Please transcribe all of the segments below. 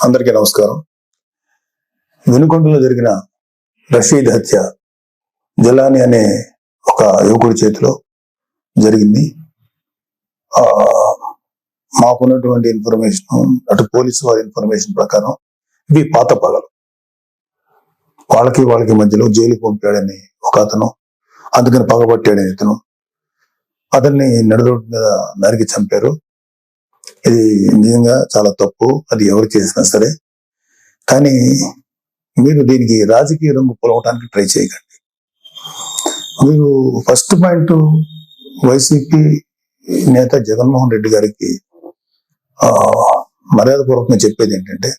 అందరికీ నమస్కారం. వినుకొండలో జరిగిన రషీద్ హత్య జలాని అనే ఒక యువకుడి చేతిలో జరిగింది. మాకున్నటువంటి ఇన్ఫర్మేషన్, అటు పోలీసు వారి ఇన్ఫర్మేషన్ ప్రకారం ఇవి పాత పగలు. వాళ్ళకి మధ్యలో జైలుకి పంపాడని ఒక అతను, అందుకని పగబట్టాడని ఇతను, అతన్ని నడురోడ్డు మీద నరికి చంపారు. ఇది నిజంగా చాలా తప్పు, అది ఎవరు చేసినా సరే. కానీ మీరు దీనికి రాజకీయ రంగు పొలవటానికి ట్రై చేయకండి. మీరు ఫస్ట్ పాయింట్, వైసీపీ నేత జగన్మోహన్ రెడ్డి గారికి మర్యాదపూర్వకంగా చెప్పేది ఏంటంటే,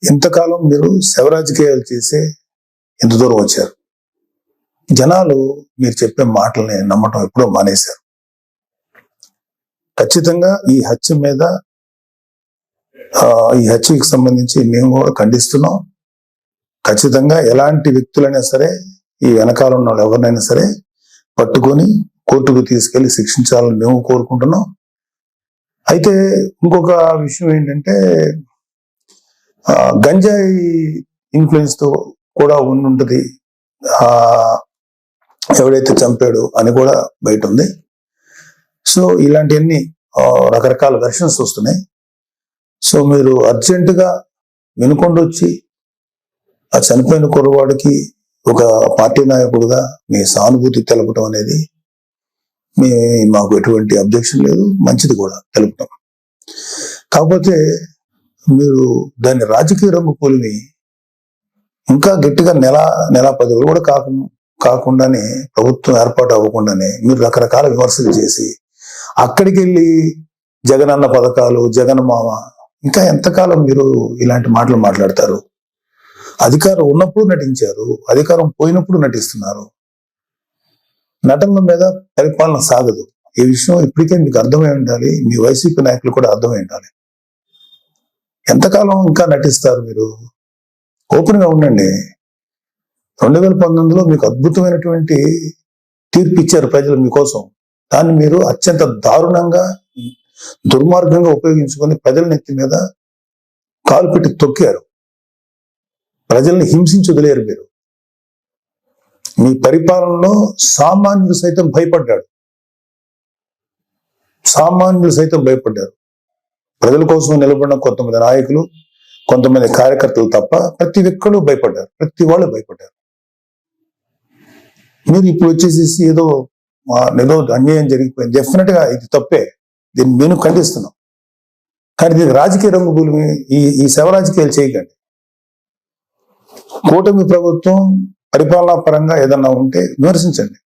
ఇంతకాలం మీరు శవ రాజకీయాలు చేసే ఇంత దూరం వచ్చారు. జనాలు మీరు చెప్పే మాటల్ని నమ్మటం ఎప్పుడో మానేశారు. ఖచ్చితంగా ఈ హత్యకి సంబంధించి మేము కూడా ఖండిస్తున్నాం. ఖచ్చితంగా ఎలాంటి వ్యక్తులైనా సరే, ఈ వెనకాల ఉన్న వాళ్ళు ఎవరినైనా సరే పట్టుకొని కోర్టుకు తీసుకెళ్లి శిక్షించాలని మేము కోరుకుంటున్నాం. అయితే ఇంకొక విషయం ఏంటంటే, గంజాయి ఇన్ఫ్లుయెన్స్ తో కూడా ఉండుంటది ఎవడైతే చంపాడు అని కూడా బయట ఉంది. సో ఇలాంటివన్నీ రకరకాల వెర్షన్స్ వస్తున్నాయి. సో మీరు అర్జెంటుగా వినుకొండ వచ్చి ఆ చనిపోయిన కుర్రవాడికి ఒక పార్టీ నాయకుడుగా మీ సానుభూతి తెలపడం అనేది మాకు ఎటువంటి అబ్జెక్షన్ లేదు, మంచిది కూడా తెలుపుతాం. కాకపోతే మీరు దాన్ని రాజకీయ రంగు పోలిని ఇంకా గట్టిగా నెల 10 రోజులు కూడా కాకుండానే, ప్రభుత్వం ఏర్పాటు అవ్వకుండానే మీరు రకరకాల విమర్శలు చేసి అక్కడికి వెళ్ళి జగనన్న పథకాలు, జగన్ మామ, ఇంకా ఎంతకాలం మీరు ఇలాంటి మాటలు మాట్లాడతారు? అధికారం ఉన్నప్పుడు నటించారు, అధికారం పోయినప్పుడు నటిస్తున్నారు. నటనల మీద పరిపాలన సాగదు. ఈ విషయం ఇప్పటికే మీకు అర్థమై ఉండాలి, మీ వైసీపీ నాయకులు కూడా అర్థమై ఉండాలి. ఎంతకాలం ఇంకా నటిస్తారు మీరు? ఓపెన్ గా ఉండండి. 2019లో మీకు అద్భుతమైనటువంటి తీర్పు ఇచ్చారు ప్రజలు మీకోసం. దాన్ని మీరు అత్యంత దారుణంగా, దుర్మార్గంగా ఉపయోగించుకొని ప్రజల నెత్తి మీద కాలు పెట్టి తొక్కారు. ప్రజల్ని హింసించి వదిలేరు మీరు. మీ పరిపాలనలో సామాన్యులు సైతం భయపడ్డారు. ప్రజల కోసం నిలబడిన కొంతమంది నాయకులు, కొంతమంది కార్యకర్తలు తప్ప ప్రతి ఒక్కరు భయపడ్డారు. ప్రతి వాళ్ళు భయపడ్డారు. మీరు ఇప్పుడు వచ్చేసేసి ఏదో అన్యాయం జరిగిపోయింది, డెఫినెట్ గా ఇది తప్పే, దీన్ని నేను ఖండిస్తున్నాం. కానీ దీనికి రాజకీయ రంగు భూమి, ఈ శవ రాజకీయాలు చేయకండి. కూటమి ప్రభుత్వం పరిపాలనా పరంగా ఏదన్నా ఉంటే విమర్శించండి.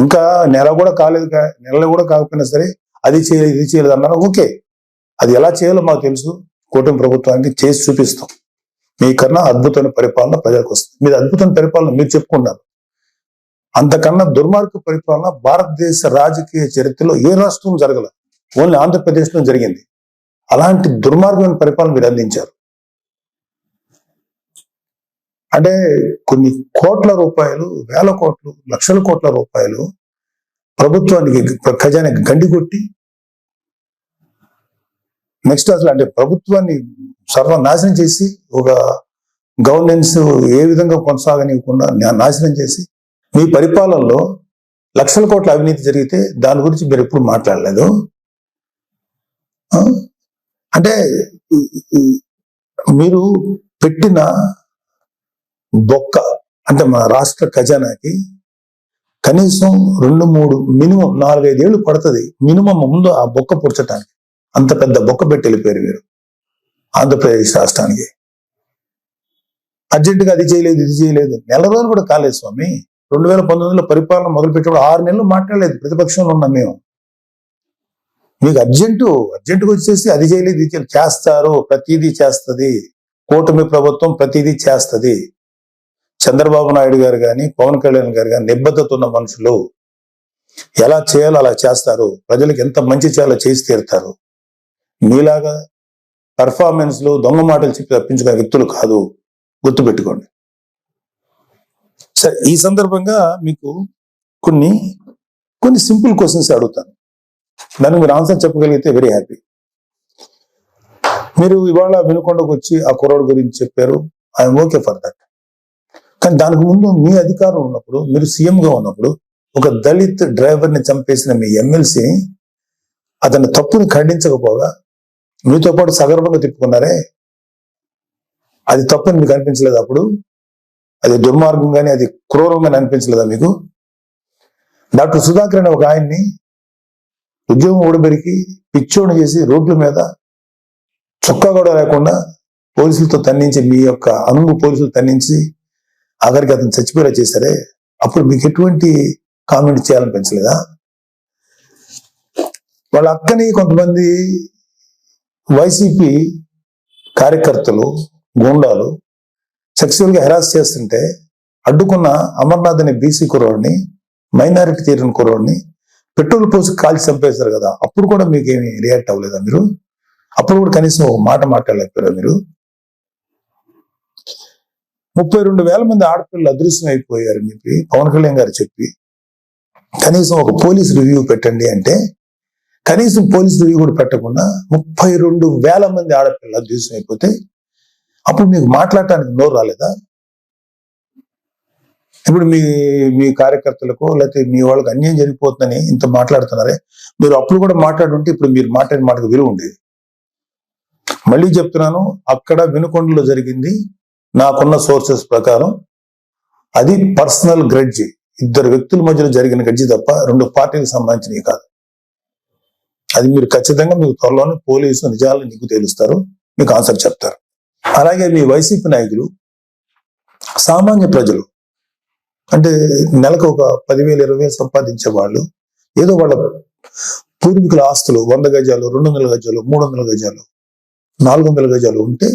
ఇంకా నెల కూడా కాకపోయినా సరే అది చేయలేదు, ఇది చేయలేదు అన్నారు. ఓకే, అది ఎలా చేయాలో మాకు తెలుసు. కూటమి ప్రభుత్వానికి చేసి చూపిస్తాం. మీకన్నా అద్భుతమైన పరిపాలన ప్రజలకు వస్తుంది. మీరు అద్భుతమైన పరిపాలన మీరు చెప్పుకున్నారు. అంతకన్నా దుర్మార్గ పరిపాలన భారతదేశ రాజకీయ చరిత్రలో ఏ రాష్ట్రం జరగల, ఓన్లీ ఆంధ్రప్రదేశ్లో జరిగింది. అలాంటి దుర్మార్గమైన పరిపాలన మీరు అందించారు. అంటే కొన్ని కోట్ల రూపాయలు, వేల కోట్లు, లక్షల కోట్ల రూపాయలు ప్రభుత్వానికి, ఖజానాకి గండి కొట్టి, నెక్స్ట్ అసలు అంటే ప్రభుత్వాన్ని సర్వనాశనం చేసి, ఒక గవర్నెన్స్ ఏ విధంగా కొనసాగనివ్వకుండా నాశనం చేసి, మీ పరిపాలనలో లక్షల కోట్ల అవినీతి జరిగితే దాని గురించి మీరు ఎప్పుడు మాట్లాడలేదు. అంటే మీరు పెట్టిన బొక్క, అంటే మన రాష్ట్ర ఖజానాకి కనీసం 2-3 మినిమం 4-5 ఏళ్ళు పడుతుంది మినిమం ముందు ఆ బొక్క పుడ్చడానికి. అంత పెద్ద బొక్క పెట్టి వెళ్ళిపోయారు మీరు ఆంధ్రప్రదేశ్ రాష్ట్రానికి. అర్జెంటుగా అది చేయలేదు, ఇది చేయలేదు. నెల రోజులు కూడా కాలేదు స్వామి. 2019లో పరిపాలన మొదలుపెట్టినప్పుడు 6 నెలలు మాట్లాడలేదు ప్రతిపక్షంలో ఉన్నాం మేము. మీకు అర్జెంటుగా వచ్చేసి అది చేయలేదు, ఇది చేయలేదు. చేస్తారు, ప్రతిదీ చేస్తుంది కూటమి ప్రభుత్వం, ప్రతిదీ చేస్తుంది. చంద్రబాబు నాయుడు గారు కానీ, పవన్ కళ్యాణ్ గారు కానీ నిబద్ధత ఉన్న మనుషులు. ఎలా చేయాలో అలా చేస్తారు. ప్రజలకు ఎంత మంచి చేయాలో చేసి తీరుతారు. మీలాగా పర్ఫార్మెన్స్ లో దొంగ మాటలు చెప్పి తప్పించుకునే వ్యక్తులు కాదు, గుర్తుపెట్టుకోండి. సరే, ఈ సందర్భంగా మీకు కొన్ని సింపుల్ క్వశ్చన్స్ అడుగుతాను. దానికి మీరు ఆన్సర్ చెప్పగలిగితే వెరీ హ్యాపీ. మీరు ఇవాళ వినుకొండకు వచ్చి ఆ కుర్రోడు గురించి చెప్పారు, ఐఎమ్ ఓకే ఫర్ దట్. కానీ దానికి ముందు మీ అధికారం ఉన్నప్పుడు, మీరు సీఎంగా ఉన్నప్పుడు ఒక దళిత్ డ్రైవర్ని చంపేసిన మీ ఎమ్మెల్సీని అతని తప్పుని ఖండించకపోగా మీతో పాటు సగర్వంగా తిప్పుకున్నారే, అది తప్పని మీకు అనిపించలేదు? అప్పుడు అది దుర్మార్గంగానే, అది క్రూరంగానే అనిపించలేదా మీకు? డాక్టర్ సుధాకర్ అనే ఒక ఆయన్ని ఉద్యోగం ఊడబెరికి పిచ్చోడు చేసి రోడ్ల మీద చొక్కా కూడా లేకుండా పోలీసులతో తన్నించి, మీ యొక్క అనుంగు పోలీసులు తన్నించి ఆఖరికి అతను చచ్చిపోయేలా చేశారే, అప్పుడు మీకు ఎటువంటి కామెంట్ చేయాలనిపించలేదా? వాళ్ళ అక్కని కొంతమంది వైసీపీ కార్యకర్తలు, గూండాలు సెక్సువల్ గా హెరాస్ చేస్తుంటే అడ్డుకున్న అమర్నాథ్ అనే బీసీ కుర్రోడిని, మైనారిటీ తీరిన కుర్రోడిని పెట్రోల్ పోసి కాల్చి చంపేశారు కదా, అప్పుడు కూడా మీకు ఏమి రియాక్ట్ అవ్వలేదా మీరు? అప్పుడు కూడా కనీసం ఒక మాట మాట్లాడలేకపోయారా మీరు? 32,000 మంది ఆడపిల్లలు అదృశ్యం అయిపోయారని చెప్పి పవన్ కళ్యాణ్ గారు చెప్పి కనీసం ఒక పోలీస్ రివ్యూ పెట్టండి అంటే కనీసం పోలీస్ రివ్యూ కూడా పెట్టకుండా 32,000 మంది ఆడపిల్లలు అదృశ్యం అయిపోతే అప్పుడు మీకు మాట్లాడటానికి నోరు రాలేదా? ఇప్పుడు మీ కార్యకర్తలకు లేకపోతే మీ వాళ్ళకి అన్యాయం జరిగిపోతుందని ఇంత మాట్లాడుతున్నారే, మీరు అప్పుడు కూడా మాట్లాడుంటే ఇప్పుడు మీరు మాట్లాడిన మాటకు విలువ ఉండేది. మళ్ళీ చెప్తున్నాను, అక్కడ వినుకొండలో జరిగింది నాకున్న సోర్సెస్ ప్రకారం అది పర్సనల్ గ్రెడ్జి, ఇద్దరు వ్యక్తుల మధ్యలో జరిగిన గడ్జి తప్ప 2 పార్టీలకు సంబంధించినవి కాదు. అది మీరు ఖచ్చితంగా మీకు త్వరలోనే పోలీసు నిజాలు నీకు తేలుస్తారు, మీకు ఆన్సర్ చెప్తారు. అలాగే మీ వైసీపీ నాయకులు సామాన్య ప్రజలు అంటే నెలకు ఒక 10,000 20,000 సంపాదించే వాళ్ళు ఏదో వాళ్ళ పూర్వీకుల ఆస్తులు 100 గజాలు 200 గజాలు 300 గజాలు 400 గజాలు ఉంటే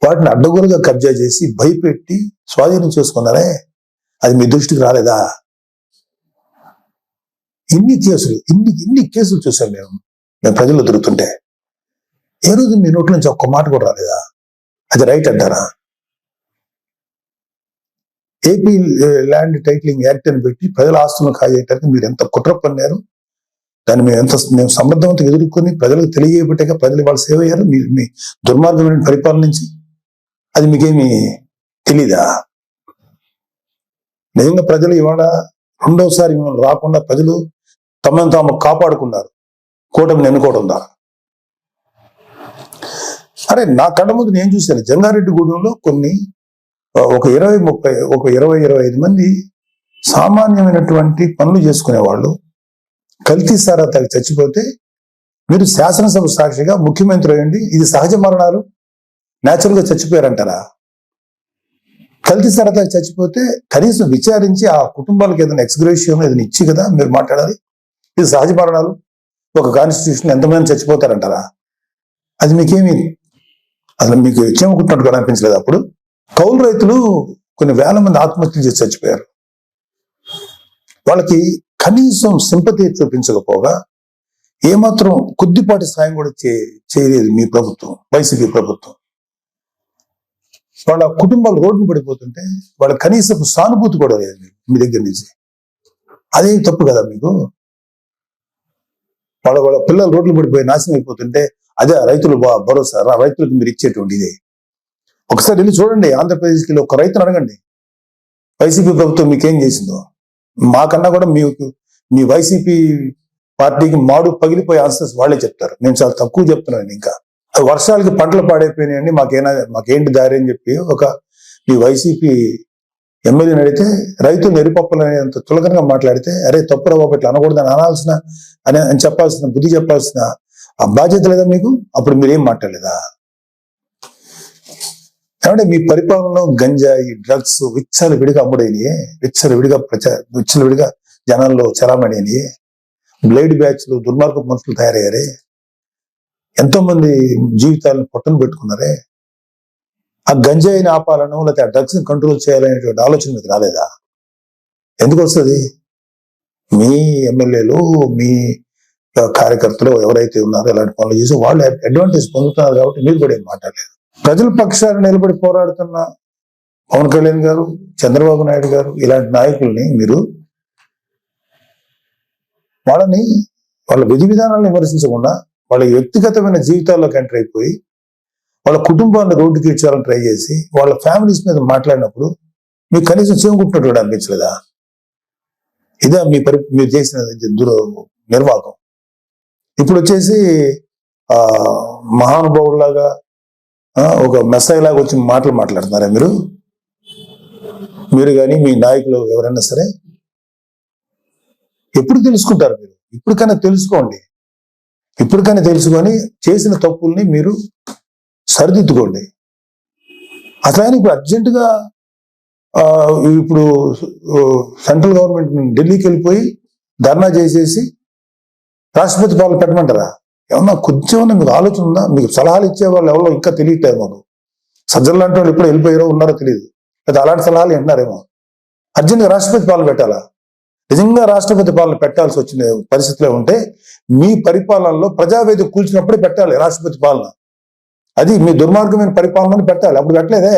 వాటిని అడ్డగోలుగా కబ్జా చేసి భయపెట్టి స్వాధీనం చేసుకున్నారే, అది మీ దృష్టికి రాలేదా? ఇన్ని కేసులు చూసాం మేము ప్రజల్లో దొరుకుతుంటే. ఏ రోజు మీ నోట్ల నుంచి ఒక్క మాట కూడా రాలేదా? అది రైట్ అంటారా? ఏపీ ల్యాండ్ టైటిలింగ్ యాక్ట్ అని పెట్టి ప్రజల ఆస్తులను కాజేయటానికి మీరు ఎంత కుట్ర పన్నారు, దాన్ని మేము సమర్థవంతంగా ఎదుర్కొని ప్రజలకు తెలియబట్టాక ప్రజలు వాళ్ళు సేవ అయ్యారు మీ దుర్మార్గమైన పరిపాలన నుంచి. అది మీకేమి తెలీదా? నిజంగా ప్రజలు ఇవాళ రెండోసారి మిమ్మల్ని రాకుండా ప్రజలు తమను తాము కాపాడుకున్నారు కూటమిని ఎన్నుకోవడం ద్వారా. అరే నా కళ్ళ ముందు నేను చూశాను, జంగారెడ్డిగూడెంలో కొన్ని ఒక 20-25 మంది సామాన్యమైనటువంటి పనులు చేసుకునేవాళ్ళు కల్తీ సారా తాగి చచ్చిపోతే మీరు శాసనసభ సాక్షిగా ముఖ్యమంత్రి అయ్యండి ఇది సహజ మరణాలు న్యాచురల్ గా చచ్చిపోయారంటారా? కల్తీ సారా తాగి చచ్చిపోతే కనీసం విచారించి ఆ కుటుంబాలకు ఏదైనా ఎక్స్గ్రేషియం ఏదైనా ఇచ్చి కదా మీరు మాట్లాడాలి. ఇది సహజ మరణాలు, ఒక కాన్స్టిట్యూషన్ ఎంతమంది చచ్చిపోతారంటారా? అది మీకేమి అసలు మీకు ఇచ్చేమనుకుంటున్నట్టు కూడా అనిపించలేదు. అప్పుడు కౌలు రైతులు కొన్ని వేల మంది ఆత్మహత్యలు చేసి చచ్చిపోయారు. వాళ్ళకి కనీసం సింపతి చూపించకపోగా ఏమాత్రం కొద్దిపాటి సాయం కూడా చేయలేదు మీ ప్రభుత్వం, వైసీపీ ప్రభుత్వం. వాళ్ళ కుటుంబాలు రోడ్డును పడిపోతుంటే వాళ్ళ కనీసం సానుభూతి కూడా లేదు మీ దగ్గర నుంచి. అదేం తప్పు కదా మీకు? వాళ్ళ పిల్లలు రోడ్లు పడిపోయి నాశనం అయిపోతుంటే అదే రైతులు భరోసా, రైతులకు మీరు ఇచ్చేటువంటి ఇదే. ఒకసారి వెళ్ళి చూడండి, ఆంధ్రప్రదేశ్కి ఒక రైతును అడగండి వైసీపీ ప్రభుత్వం మీకేం చేసిందో. మాకన్నా కూడా మీ వైసీపీ పార్టీకి మాడు పగిలిపోయే ఆన్సర్స్ వాళ్ళే చెప్తారు. నేను చాలా తక్కువ చెప్తున్నాను. ఇంకా వర్షాలకి పంటలు పాడైపోయినాయండి, మాకేంటి దారి అని చెప్పి మీ వైసీపీ ఎమ్మెల్యేని అడిగితే రైతులు ఎరిపప్పులు అనేంత తులకనగా మాట్లాడితే అరే తప్పురా బాబు ఇట్లా అనకూడదని అని చెప్పాల్సిన బుద్ధి చెప్పాల్సిన ఆ బాధ్యత లేదా మీకు? అప్పుడు మీరేం మాట్లాడలేదా? ఏమంటే మీ పరిపాలనలో గంజాయి డ్రగ్స్ విచ్చలవిడిగా అమ్ముడైనయే, విచ్చలవిడిగా జనాల్లో చలామణి, బ్లేడ్ బ్యాచ్లు దుర్మార్గ మనుషులు తయారయ్యారే, ఎంతో మంది జీవితాలను పొట్టను పెట్టుకున్నారే. ఆ గంజాయిని ఆపాలను లేకపోతే ఆ డ్రగ్స్ ని కంట్రోల్ చేయాలనేటువంటి ఆలోచన మీకు రాలేదా? ఎందుకు వస్తుంది? మీ ఎమ్మెల్యేలు మీ కార్యకర్తలు ఎవరైతే ఉన్నారో ఇలాంటి పనులు చేసి వాళ్ళు అడ్వాంటేజ్ పొందుతున్నారు కాబట్టి మీరు కూడా ఏం మాట్లాడలేదు. ప్రజల పక్షాన్ని నిలబడి పోరాడుతున్న పవన్ కళ్యాణ్ గారు, చంద్రబాబు నాయుడు గారు ఇలాంటి నాయకుల్ని మీరు వాళ్ళ విధి విధానాలను విమర్శించకుండా వాళ్ళ వ్యక్తిగతమైన జీవితాల్లోకి ఎంటర్ అయిపోయి వాళ్ళ కుటుంబాన్ని రోడ్డుకి ఇచ్చాలని ట్రై చేసి వాళ్ళ ఫ్యామిలీస్ మీద మాట్లాడినప్పుడు మీకు కనీసం చేకుంటున్నట్టు అనిపించలేదా? ఇదే మీరు చేసిన నిర్వాహకం. ఇప్పుడు వచ్చేసి మహానుభావులాగా ఒక మెస్సాయిలాగా వచ్చి మాట్లాడుతున్నారా మీరు కానీ మీ నాయకులు ఎవరైనా సరే? ఎప్పుడు తెలుసుకుంటారు మీరు? ఇప్పటికైనా తెలుసుకోండి. ఇప్పటికైనా తెలుసుకొని చేసిన తప్పుల్ని మీరు సరిదిద్దుకోండి. అసలు ఇప్పుడు అర్జెంటుగా ఇప్పుడు సెంట్రల్ గవర్నమెంట్ ఢిల్లీకి వెళ్ళిపోయి ధర్నా చేసేసి రాష్ట్రపతి పాలన పెట్టమంటారా? ఏమన్నా కొంచెం మీకు ఆలోచన ఉందా? మీకు సలహాలు ఇచ్చే వాళ్ళు ఎవరో ఇంకా తెలియట్లేదు మాకు. సజ్జలు లాంటి వాళ్ళు ఎప్పుడు వెళ్ళిపోయారో ఉన్నారో తెలియదు, లేదా అలాంటి సలహాలు వింటున్నారేమో. అర్జెంట్గా రాష్ట్రపతి పాలన పెట్టాలా? నిజంగా రాష్ట్రపతి పాలన పెట్టాల్సి వచ్చిన పరిస్థితిలో ఉంటే మీ పరిపాలనలో ప్రజావేదిక కూల్చినప్పుడే పెట్టాలి రాష్ట్రపతి పాలన. అది మీ దుర్మార్గమైన పరిపాలనని పెట్టాలి. అప్పుడు పెట్టలేదే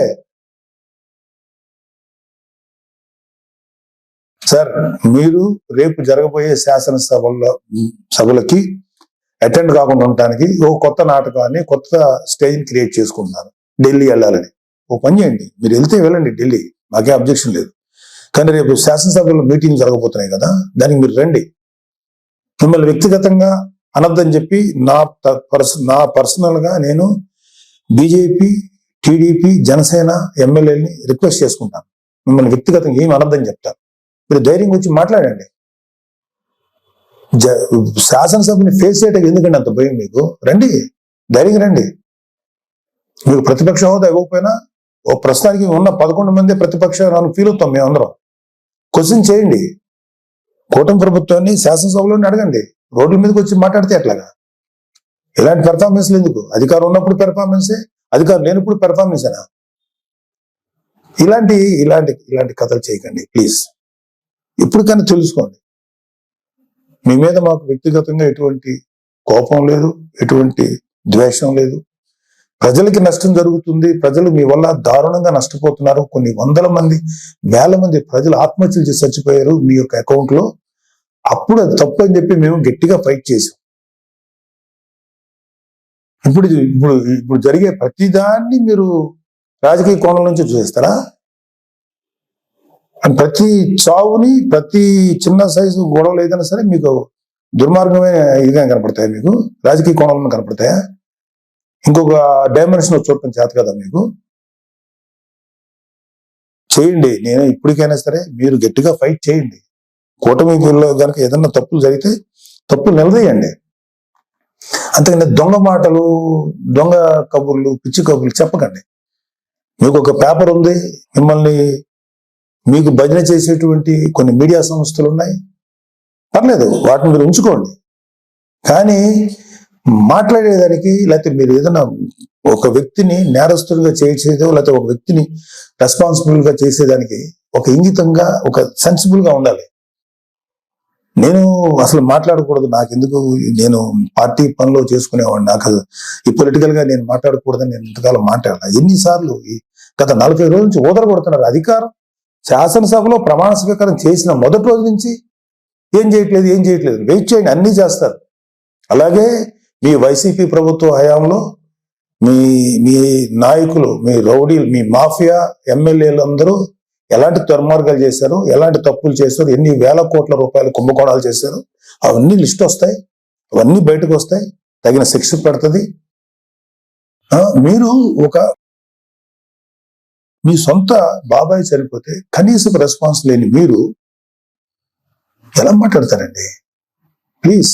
సార్. మీరు రేపు జరగబోయే సభలకి అటెండ్ కాకుండా ఉండటానికి ఓ కొత్త నాటకాన్ని, కొత్త స్టేజ్ క్రియేట్ చేసుకుంటున్నారు. ఢిల్లీ వెళ్ళాలని ఓ పని చేయండి, మీరు వెళ్తే వెళ్ళండి ఢిల్లీ, మాకే అబ్జెక్షన్ లేదు. కానీ రేపు శాసనసభలో మీటింగ్ జరగబోతున్నాయి కదా, దానికి మీరు రండి. మిమ్మల్ని వ్యక్తిగతంగా అనొద్దని చెప్పి నా పర్సనల్ గా నేను బీజేపీ, టీడీపీ, జనసేన ఎమ్మెల్యేని రిక్వెస్ట్ చేసుకుంటాను. మిమ్మల్ని వ్యక్తిగతంగా ఏమి అనొద్దని చెప్తాను. మీరు ధైర్యం వచ్చి మాట్లాడండి. శాసనసభని ఫేస్ చేయడానికి ఎందుకండి అంత భయం మీకు? రండి, ధైర్యంగా రండి. మీకు ప్రతిపక్ష హోదా ఇవ్వకపోయినా ఓ ప్రస్తుతానికి ఉన్న 11 మంది ప్రతిపక్ష ఫీల్ అవుతాం మేమందరం. క్వశ్చన్ చేయండి. కూటమి ప్రభుత్వాన్ని శాసనసభలోనే అడగండి. రోడ్ల మీదకి వచ్చి మాట్లాడితే ఎట్లాగా? ఇలాంటి పెర్ఫార్మెన్స్లు ఎందుకు? అధికారం ఉన్నప్పుడు పెర్ఫార్మెన్సే, అధికారం లేనప్పుడు పెర్ఫార్మెన్సేనా? ఇలాంటి ఇలాంటి ఇలాంటి కథలు చేయకండి ప్లీజ్. ఇప్పటికైనా తెలుసుకోండి. మీ మీద మాకు వ్యక్తిగతంగా ఎటువంటి కోపం లేదు, ఎటువంటి ద్వేషం లేదు. ప్రజలకి నష్టం జరుగుతుంది, ప్రజలు మీ వల్ల దారుణంగా నష్టపోతున్నారు. కొన్ని వందల మంది, వేల మంది ప్రజలు ఆత్మహత్యలు చేసి చచ్చిపోయారు మీ యొక్క అకౌంట్ లో. అప్పుడు అది తప్పు అని చెప్పి మేము గట్టిగా ఫైట్ చేసాం. ఇప్పుడు ఇప్పుడు ఇప్పుడు జరిగే ప్రతిదాన్ని మీరు రాజకీయ కోణం నుంచి చూస్తారా? ప్రతి చావుని, ప్రతి చిన్న సైజు గొడవలు ఏదైనా సరే మీకు దుర్మార్గమైన ఇదిగా కనపడతాయా? మీకు రాజకీయ కోణంలో కనపడతాయా? ఇంకొక డైమెన్షన్ చూడటం చేత కదా మీకు? చేయండి. నేను ఇప్పటికైనా సరే మీరు గట్టిగా ఫైట్ చేయండి. కూటమిలో కనుక ఏదన్నా తప్పులు జరిగితే తప్పులు నిలదీయండి. అంతేగాని దొంగ మాటలు, దొంగ కబుర్లు, పిచ్చి కబుర్లు చెప్పకండి. మీకు ఒక పేపర్ ఉంది, మీకు భజన చేసేటువంటి కొన్ని మీడియా సంస్థలు ఉన్నాయి, పర్లేదు, వాటిని మీరు ఉంచుకోండి. కానీ మాట్లాడేదానికి, లేకపోతే మీరు ఏదైనా ఒక వ్యక్తిని నేరస్తుడిగా చేసేదో, లేకపోతే ఒక వ్యక్తిని రెస్పాన్సిబుల్ గా చేసేదానికి ఒక ఇంగితంగా, ఒక సెన్సిబుల్ గా ఉండాలి. నేను అసలు మాట్లాడకూడదు, నాకెందుకు, నేను పార్టీ పనిలో చేసుకునేవాడిని, నాకు ఈ పొలిటికల్ గా నేను మాట్లాడకూడదని నేను ఇంతకాలం మాట్లాడాలి. ఎన్నిసార్లు గత 40 రోజుల నుంచి ఊదరగొడుతున్నారు. అధికారం శాసనసభలో ప్రమాణ స్వీకారం చేసిన మొదటి రోజు నుంచి ఏం చేయట్లేదు. వెయిట్ చేయండి, అన్నీ చేస్తారు. అలాగే మీ వైసీపీ ప్రభుత్వ హయాంలో మీ నాయకులు, మీ రౌడీలు, మీ మాఫియా ఎమ్మెల్యేలు అందరూ ఎలాంటి దుర్మార్గాలు చేశారు, ఎలాంటి తప్పులు చేశారు, ఎన్ని వేల కోట్ల రూపాయలు కుంభకోణాలు చేశారు, అవన్నీ లిస్ట్ వస్తాయి, అవన్నీ బయటకు వస్తాయి, తగిన శిక్ష పెడుతుంది. మీరు మీ సొంత బాబాయ్ చనిపోతే కనీసం రెస్పాన్స్ లేని మీరు ఎలా మాట్లాడతారండి? ప్లీజ్,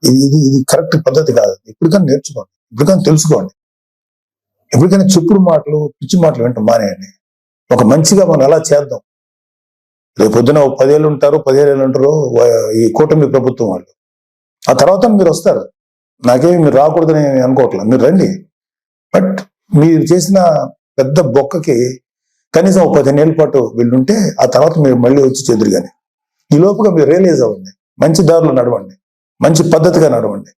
ఇది కరెక్ట్ పద్ధతి కాదు. ఇప్పటికైనా నేర్చుకోండి, ఇప్పటికైనా తెలుసుకోండి. ఎప్పటికైనా చెప్పుడు మాటలు, పిచ్చి మాటలు వింటాం మానేయండి. ఒక మంచిగా మనం ఎలా చేద్దాం. రేపొద్దున 10 ఏళ్ళు ఉంటారు, 15 ఏళ్ళు ఉంటారు ఈ కూటమి ప్రభుత్వం వాళ్ళు. ఆ తర్వాత మీరు వస్తారు. నాకేమి మీరు రాకూడదని అనుకోవట్లేదు, మీరు రండి. బట్ మీరు చేసిన పెద్ద బొక్కకి కనీసం 15 ఏళ్ళ పాటు వెళ్ళుంటే ఆ తర్వాత మీరు మళ్ళీ వచ్చి చెదురు. కానీ ఈ లోపుగా మీరు రియలైజ్ అవ్వండి, మంచి దారిలో నడవండి, మంచి పద్ధతిగా నడవండి.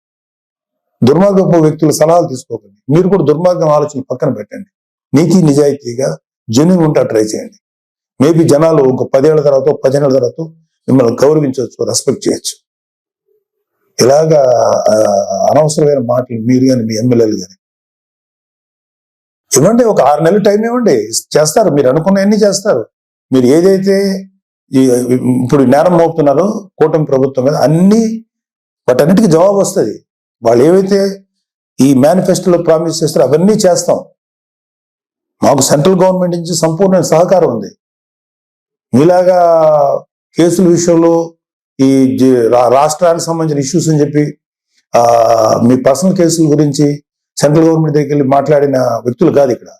దుర్మార్గపు వ్యక్తుల సలహాలు తీసుకోకండి. మీరు కూడా దుర్మార్గం ఆలోచన పక్కన పెట్టండి. నీతి నిజాయితీగా జెన్యూన్ ఉంటా ట్రై చేయండి. మేబీ జనాలు ఒక 10 ఏళ్ల తర్వాత, 15 ఏళ్ల తర్వాత మిమ్మల్ని గౌరవించవచ్చు, రెస్పెక్ట్ చేయొచ్చు. ఇలాగా అనవసరమైన మాటలు మీరు కానీ, మీ ఎమ్మెల్యేలు కానీ ఇవ్వండి, ఒక 6 నెలలు టైం ఇవ్వండి, చేస్తారు. మీరు అనుకున్నవన్నీ చేస్తారు. మీరు ఏదైతే ఇప్పుడు నేరం మోపుతున్నారో కూటమి ప్రభుత్వం మీద అన్ని వాటన్నిటికీ జవాబు వస్తుంది. వాళ్ళు ఏవైతే ఈ మేనిఫెస్టోలో ప్రామిస్ చేస్తారో అవన్నీ చేస్తాం. మాకు సెంట్రల్ గవర్నమెంట్ నుంచి సంపూర్ణ సహకారం ఉంది. మీలాగా కేసుల విషయంలో ఈ రాష్ట్రానికి సంబంధించిన ఇష్యూస్ అని చెప్పి మీ పర్సనల్ కేసుల గురించి సెంట్రల్ గవర్నమెంట్ దగ్గరికి వెళ్ళి మాట్లాడిన వ్యక్తులు కాదు ఇక్కడ.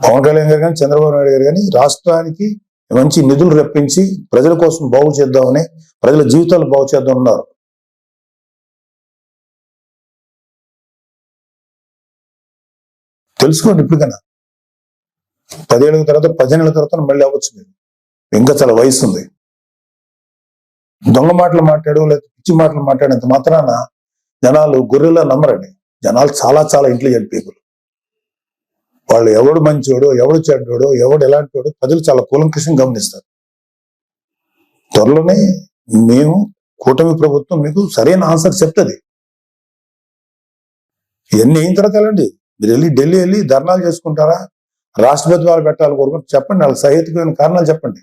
పవన్ కళ్యాణ్ గారు కానీ చంద్రబాబు నాయుడు గారు కానీ రాష్ట్రానికి మంచి నిధులు రప్పించి ప్రజల కోసం బాగు చేద్దామని, ప్రజల జీవితాలు బాగు చేద్దాం ఉన్నారు. తెలుసుకోండి ఇప్పటికైనా. 10 ఏళ్ళ తర్వాత 15 ఏళ్ళ తర్వాత మళ్ళీ అవ్వచ్చు. మీరు ఇంకా చాలా వయసు ఉంది. దొంగ మాటలు మాట్లాడు లేదా పిచ్చి మాటలు మాట్లాడేంత మాత్రాన జనాలు గొర్రెలా నమ్మరండి. జనాలు చాలా చాలా ఇంటెలిజెంట్ పీపుల్. వాళ్ళు ఎవడు మంచోడు, ఎవడు చెడ్డోడు, ఎవడు ఎలాంటి వాడు ప్రజలు చాలా కూలంకషంగా గమనిస్తారు. త్వరలోనే మేము కూటమి ప్రభుత్వం మీకు సరైన ఆన్సర్ చెప్తుంది. ఇవన్నీ అయిన తర్వాత వెళ్ళండి. మీరు వెళ్ళి ఢిల్లీ వెళ్ళి ధర్నాలు చేసుకుంటారా, రాష్ట్రపతి వాళ్ళు పెట్టాలి కోరుకుంటే చెప్పండి, వాళ్ళకి సహేతుకమైన కారణాలు చెప్పండి.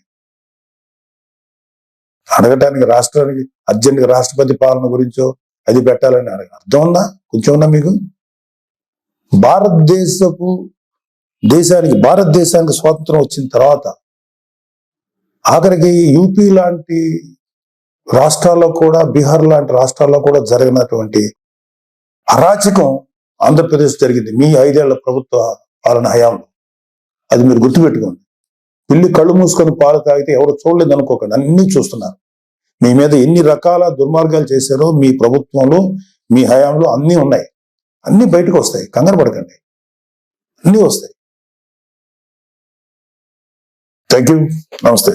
అడగటానికి రాష్ట్రానికి అర్జెంట్గా రాష్ట్రపతి పాలన గురించో అది పెట్టాలని అర్థం ఉందా? కొంచెం ఉందా మీకు? భారతదేశానికి స్వాతంత్రం వచ్చిన తర్వాత ఆఖరికి యూపీ లాంటి రాష్ట్రాల్లో కూడా, బీహార్ లాంటి రాష్ట్రాల్లో కూడా జరిగినటువంటి అరాచకం ఆంధ్రప్రదేశ్ జరిగింది మీ 5 ఏళ్ల ప్రభుత్వ పాలన హయాంలో. అది మీరు గుర్తుపెట్టుకోండి. పిల్లి కళ్ళు మూసుకొని పాలు తాగితే ఎవరు చూడలేదు అనుకోకండి, అన్ని చూస్తున్నారు. మీ మీద ఎన్ని రకాల దుర్మార్గాలు చేశారో మీ ప్రభుత్వంలో, మీ హయాంలో అన్నీ ఉన్నాయి. అన్ని బయటకు వస్తాయి, కంగారు పడకండి, అన్నీ వస్తాయి. థ్యాంక్ యూ, నమస్తే.